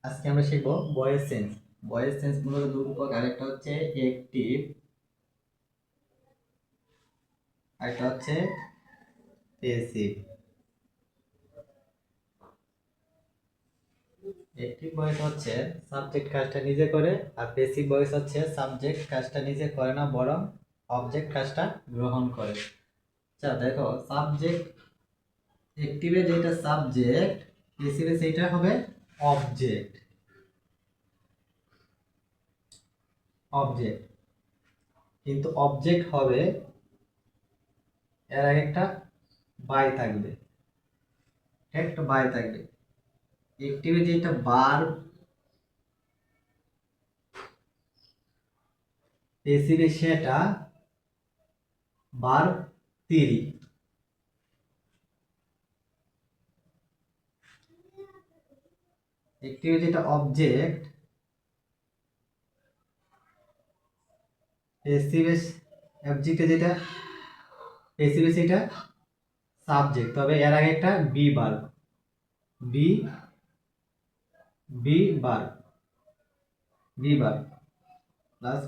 আজকে আমরা শিখব ভয়েস চেঞ্জ। ভয়েস চেঞ্জ মূলত দুই প্রকার, একটা হচ্ছে অ্যাক্টিভ, একটা হচ্ছে প্যাসিভ। অ্যাক্টিভ ভয়েস হচ্ছে সাবজেক্ট কাজটা নিজে করে, আর প্যাসিভ ভয়েস হচ্ছে সাবজেক্ট কাজটা নিজে করে না, বরং অবজেক্ট কাজটা গ্রহণ করে। আচ্ছা দেখো, সাবজেক্ট অ্যাক্টিভে যেটা সাবজেক্ট, প্যাসিভে সেটা হবে অবজেক্ট। অবজেক্ট কিন্তু অবজেক্ট হবে, এর আগে একটা বাই থাকবে, একটা বাই থাকবে। অ্যাক্টিভে যেটা ভার্ব, প্যাসিভে সেটা ভার্ব থ্রি। অ্যাক্টিভে যেটা অবজেক্ট, প্যাসিভে অবজেক্টে যেটা, প্যাসিভে সেটা সাবজেক্ট, তবে এর আগে একটা be verb, be be verb, be verb plus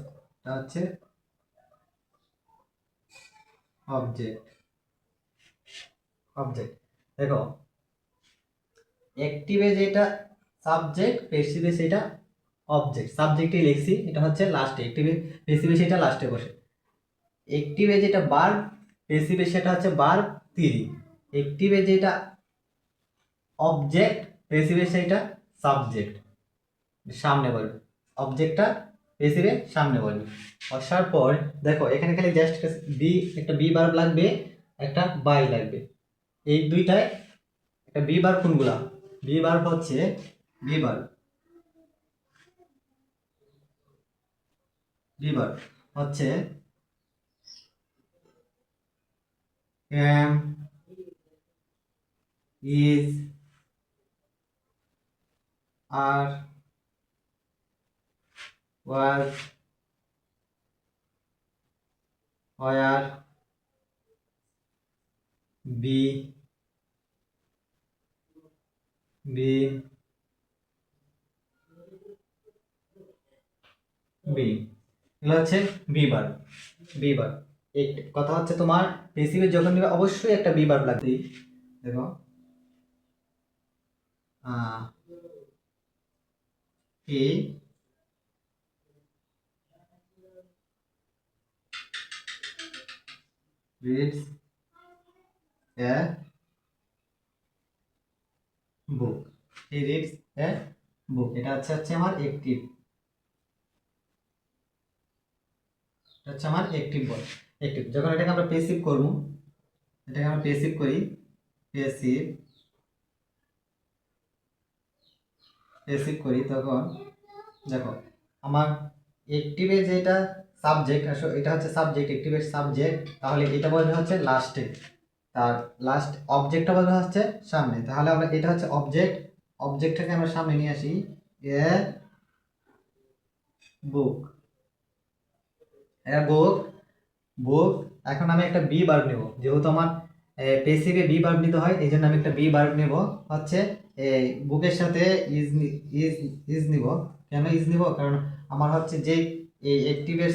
হচ্ছে অবজেক্ট। অবজেক্ট দেখো, অ্যাক্টিভে যেটা সাবজেক্ট, প্যাসিভে সেটা অবজেক্ট। সাবজেক্টই লিখছি, এটা হচ্ছে লাস্টে, অ্যাক্টিভে প্যাসিভে সেটা লাস্টে বসে। অ্যাক্টিভে যেটা ভার্ব, প্যাসিভে সেটা হচ্ছে ভার্ব থ্রি। অ্যাক্টিভে যেটা অবজেক্ট, প্যাসিভে সেটা সাবজেক্ট, সামনে বলবে অবজেক্টটা, প্যাসিভে সামনে বলবে। বসার পর দেখো এখানে খালি জাস্ট বি, একটা বি ভার্ব লাগবে, একটা বাই লাগবে। এই দুইটায় একটা বি ভার্ব কোনগুলা? বি ভার্ব হচ্ছে বি ভার্ব, বি ভার্ব হচ্ছে am, is, are, was, were, be, been, be, এগুলো হচ্ছে বি ভার্ব। বি ভার্ব, এই কথা হচ্ছে তোমার প্যাসিভে যখন দিবে অবশ্যই একটা বি ভার্ব লাগবে। দেখো he reads a book, he reads a book, এটা হচ্ছে আমার অ্যাক্টিভ, এটা হচ্ছে আমার অ্যাক্টিভ ভয়েস। অ্যাক্টিভ যখন এটাকে আমরা প্যাসিভ করব, এটাকে আমরা প্যাসিভ করি, প্যাসিভ প্যাসিভ করি, তখন দেখো আমার অ্যাক্টিভে যেটা সাবজেক্ট, আসলে এটা হচ্ছে সাবজেক্ট, অ্যাক্টিভের সাবজেক্ট, তাহলে এটা বলবে হচ্ছে লাস্টে, তার লাস্ট অবজেক্টটা বলবে হচ্ছে সামনে। তাহলে আমরা এটা হচ্ছে অবজেক্ট, অবজেক্টটাকে আমরা সামনে নিয়ে আসি, এ বুক, এ বুক, বুক। এখন আমি একটা বি ভার্ব নেব, যেহেতু আমার প্যাসিভে বি ভার্ব নিতে হয়, এই জন্য আমি একটা বি ভার্ব নেব, হচ্ছে এই বুকের সাথে ইজ, ইজ ইজ নিব। কেন ইজ নিব? কারণ আমার হচ্ছে যে এই অ্যাক্টিভের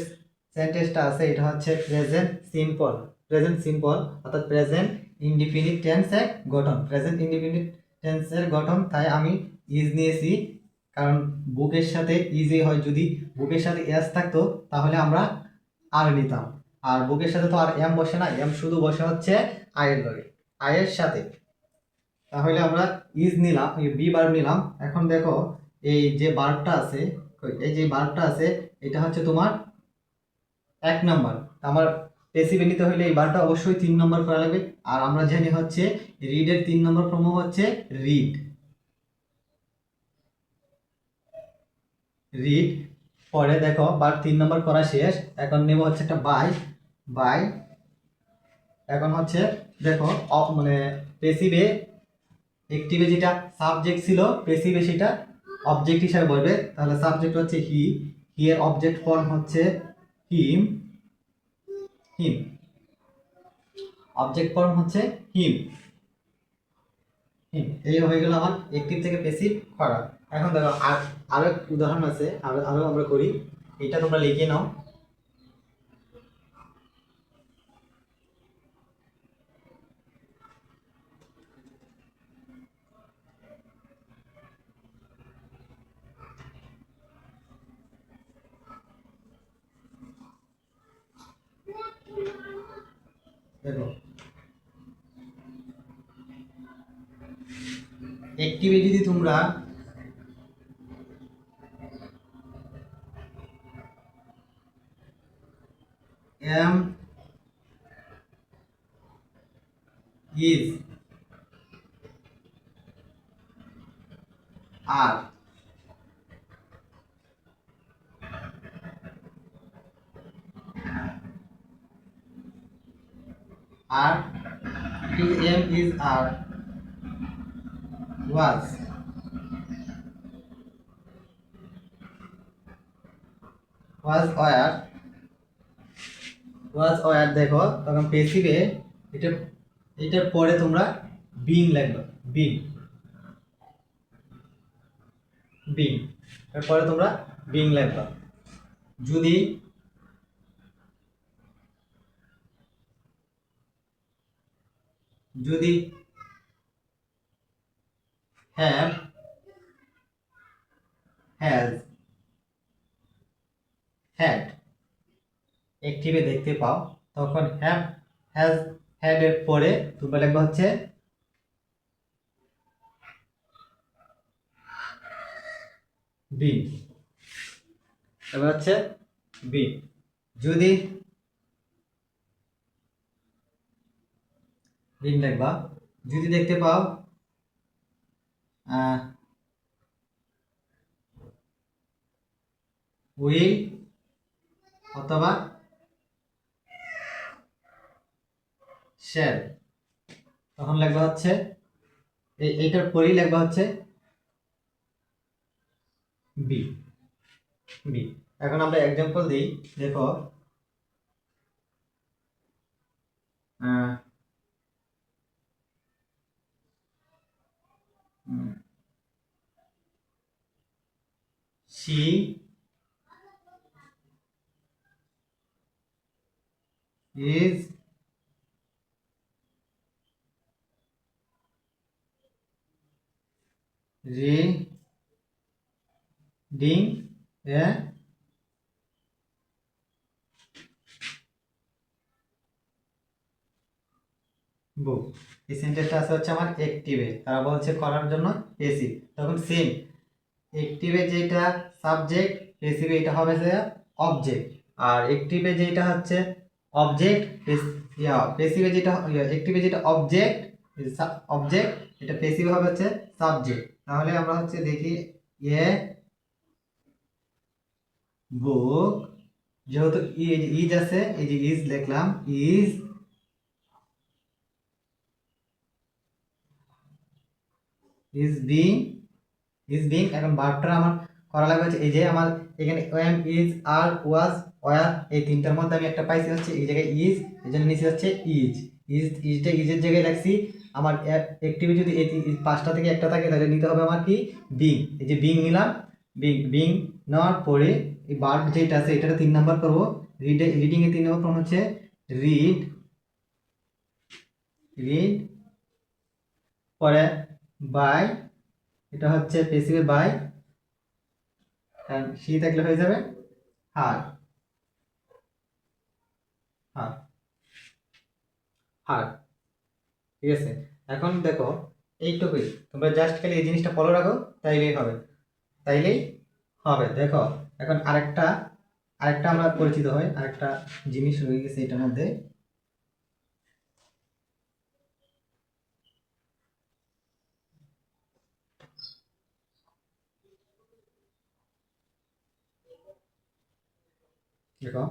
সেন্টেন্সটা আছে, এটা হচ্ছে প্রেজেন্ট সিম্পল, প্রেজেন্ট সিম্পল অর্থাৎ প্রেজেন্ট ইনডিফিনিট টেন্সের গঠন, প্রেজেন্ট ইনডিফিনিট টেন্সের গঠন, তাই আমি ইজ নিয়েছি। কারণ বুকের সাথে ইজই হয়, যদি বুকের সাথে এস থাকতো তাহলে আমরা আর নিতাম, আর বুকের সাথে তো আর এম বসে না, এম শুধু বসে হচ্ছে আয়ের লগে, আয়ের সাথে। তাহলে আমরা ইজ নিলাম, বি ভার্ব নিলাম। এখন দেখো এই যে ভার্বটা আছে, এই যে ভার্বটা আছে, এটা হচ্ছে তোমার এক নাম্বার। আমার প্যাসিভে নিতে হলে এই ভার্বটা অবশ্যই 3 নম্বর করা লাগবে। আর আমরা জানি হচ্ছে রিডের 3 নম্বর ফর্ম হচ্ছে রিড, রিড। পরে দেখো ভার্ব 3 নম্বর করা শেষ, এখন নেব হচ্ছে একটা বাই, বাই। এখন হচ্ছে দেখো মানে প্যাসিভে অ্যাক্টিভে যেটা সাবজেক্ট ছিল, প্যাসিভে সেটা অবজেক্ট হিসাবে বলবে। তাহলে সাবজেক্ট হচ্ছে হি, হি এর অবজেক্ট ফর্ম হচ্ছে হিম, হিম, অবজেক্ট ফর্ম হচ্ছে হিম। এই হয়ে গেল আমার অ্যাক্টিভ থেকে প্যাসিভ করা। এখন দেখো আরো এক উদাহরণ আছে, আরো আরো আমরা করি। এটা তোমরা লিখে নাও। দেখো অ্যাক্টিভে যদি তোমরা am is are are to am is are was were দেখো তখন পেসিভে এটা এটার পরে তোমরা বিং লাগবে, বিং বিং এরপরে তোমরা বিং লাগবে। যদি যদি হ্যাভ হ্যাজ হ্যাড অ্যাক্টিভে দেখতে পাও, তখন হ্যাভ হ্যাজ হ্যাড এর পরে তোমরা লিখবে হচ্ছে বিন, এবার হচ্ছে বিন। যদি বিন লিখবা, যদি দেখতে পাও উইল অথবা শ্যাল, তখন লিখবা হচ্ছে এইটার পরেই লিখবা হচ্ছে বি বি। এখন আমরা एग्जांपल দিই। দেখো she is reading a বুক। এই সেন্টেন্সটা আছে হচ্ছে আমার অ্যাক্টিভে, তারা বলছে করার জন্য পেসিভ। তখন সেম অ্যাক্টিভে যেটা সাবজেক্ট, পেসিভে এটা হবে যে অবজেক্ট। আর অ্যাক্টিভে যেটা হচ্ছে অবজেক্ট, পেসিভে যেটা অ্যাক্টিভে যেটা অবজেক্ট অবজেক্ট, এটা পেসিভে হবে হচ্ছে সাবজেক্ট। তাহলে আমরা হচ্ছে দেখি এ বুক, যেহেতু ইজ আছে এই যে ইজ লিখলাম, ইজ বিং এখন ভার্বটা আমার করা লাগবে হচ্ছে এই যে আমার এখানে am is are was were এই তিনটার মধ্যে আমি একটা পাইছি হচ্ছে এই জায়গায় ইজ, এই জন্য নিচে হচ্ছে ইজটা ইজের জায়গায় রাখছি। আমার অ্যাক্টিভে যদি এই পাঁচটা থেকে একটা থাকে তাহলে নিতে হবে আমার কি বিং। এই যে বিং নিলাম, বিং নেওয়ার পরে এই ভার্ব যেটা আছে এটা 3 নাম্বার করব। রিডিং এর 3 নাম্বার ফর্ম হচ্ছে রিড পরে বাই, এটা হচ্ছে পেসিভে বাই, কারণ সি থাকলে হয়ে যাবে হার হার হার। ঠিক আছে, এখন দেখো এইটুকুই, তোমরা জাস্ট খালি এই জিনিসটা ফলো রাখো, তাইলেই হবে তাইলেই হবে। দেখো এখন আরেকটা আরেকটা আমরা পরিচিত হই, আরেকটা জিনিস রয়ে গেছে এটার মধ্যে। দেখো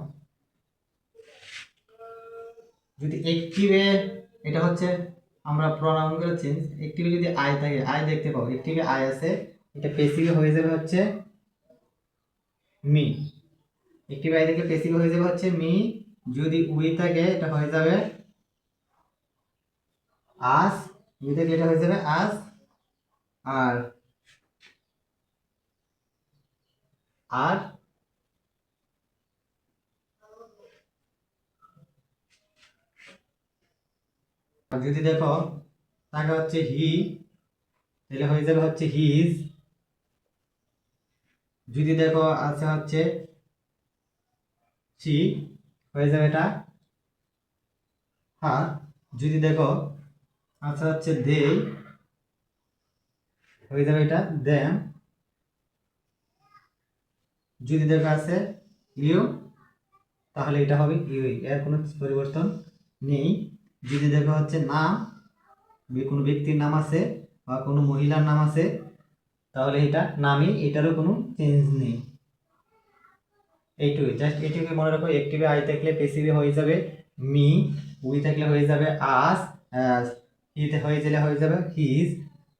যদি অ্যাক্টিভে এটা হচ্ছে আমরা প্রোনাউনগুলো চেঞ্জ, অ্যাক্টিভে যদি আই থাকে আই দেখতে পাবো, অ্যাক্টিভে আই আছে, এটা পেসিভে হয়ে যাবে হচ্ছে মি। অ্যাক্টিভে আই দেখলে পেসিভে হয়ে যাবে হচ্ছে মি। যদি উই থাকে এটা হয়ে যাবে আস, উই থাকলে এটা হয়ে যাবে আস। আর আর যদি দেখো তাকে হচ্ছে হি, তাহলে হয়ে যাবে হচ্ছে হিজ। যদি দেখো আছে হচ্ছে সি, হয়ে যাবে এটা হার। যদি দেখো আছে হচ্ছে দে, হয়ে যাবে এটা দেম। যদি দেখো আছে ইউ, তাহলে এটা হবে ইউই, এর কোনো পরিবর্তন নেই। যদি দেখো হচ্ছে নাম, কোনো ব্যক্তির নাম আছে বা কোনো মহিলার নাম আছে, তাহলে এটা নামই, এটারও কোনো চেঞ্জ নেই। এইটুকুই, জাস্ট এটুকুই মনে রাখো। অ্যাক্টিভে আই থাকলে প্যাসিভে হয়ে যাবে মি, উই থাকলে হয়ে যাবে আস, হিতে হয়ে যাবে হিজ,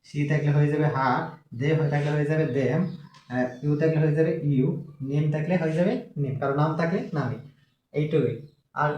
সি থাকলে হয়ে যাবে হার, দে থাকলে হয়ে যাবে দেম, ইউ থাকলে হয়ে যাবে ইউ, নেম থাকলে হয়ে যাবে নেম, কারণ নাম থাকলে নামই। এইটুকুই। আর